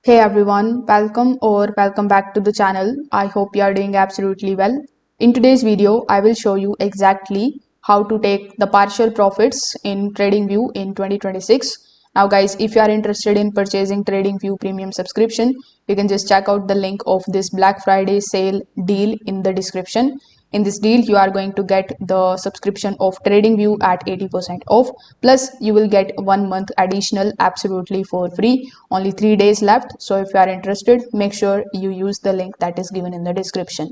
Hey everyone, welcome back to the channel. I hope you are doing absolutely well. In today's video, I will show you exactly how to take the partial profits in TradingView in 2026. Now guys, if you are interested in purchasing TradingView premium subscription, you can just check out the link of this Black Friday sale deal in the description. In this deal, you are going to get the subscription of TradingView at 80% off. Plus, you will get 1 month additional absolutely for free. Only 3 days left. So if you are interested, make sure you use the link that is given in the description.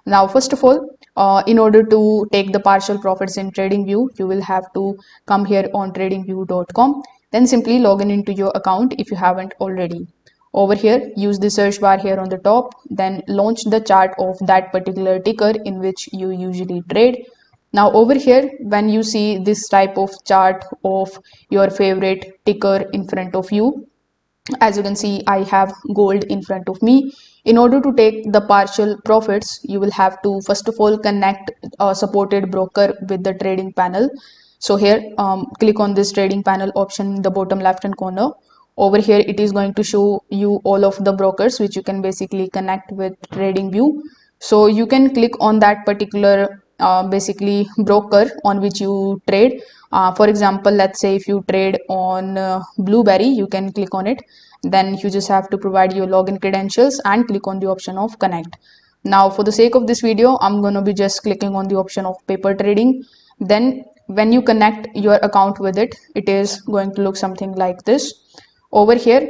Now, first of all, in order to take the partial profits in TradingView, you will have to come here on tradingview.com. Then simply log in into your account if you haven't already. Over here, use the search bar here on the top, then launch the chart of that particular ticker in which you usually trade. Now over here, when you see this type of chart of your favorite ticker in front of you, as you can see, I have gold in front of me. In order to take the partial profits, you will have to first of all connect a supported broker with the trading panel. So here, click on this trading panel option in the bottom left hand corner. Over here, it is going to show you all of the brokers which you can basically connect with TradingView. So you can click on that particular basically broker on which you trade. For example, let's say if you trade on Blueberry, you can click on it. Then you just have to provide your login credentials and click on the option of connect. Now for the sake of this video, I'm going to be just clicking on the option of paper trading. Then when you connect your account with it, it is going to look something like this. Over here,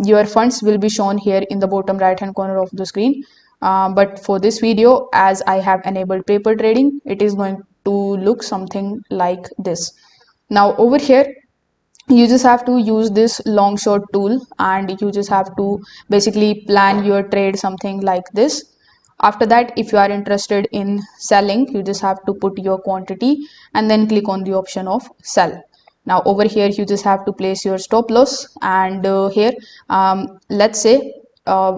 your funds will be shown here in the bottom right hand corner of the screen. But for this video, as I have enabled paper trading, it is going to look something like this. Now over here, you just have to use this long short tool and you just have to basically plan your trade something like this. After that, if you are interested in selling, you just have to put your quantity and then click on the option of sell. Now over here, you just have to place your stop loss, and here let's say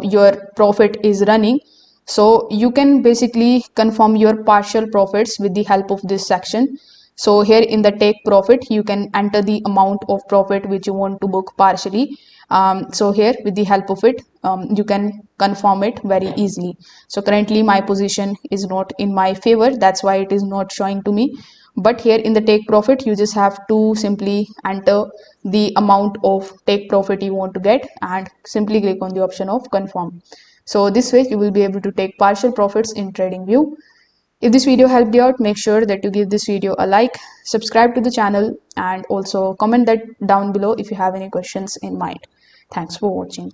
your profit is running, so you can basically confirm your partial profits with the help of this section. So here in the take profit, you can enter the amount of profit which you want to book partially. So here with the help of it, you can confirm it very easily. So currently my position is not in my favor, that's why it is not showing to me. But here in the take profit, you just have to simply enter the amount of take profit you want to get and simply click on the option of confirm. So this way you will be able to take partial profits in TradingView. If this video helped you out, make sure that you give this video a like, subscribe to the channel, and also comment that down below if you have any questions in mind. Thanks for watching.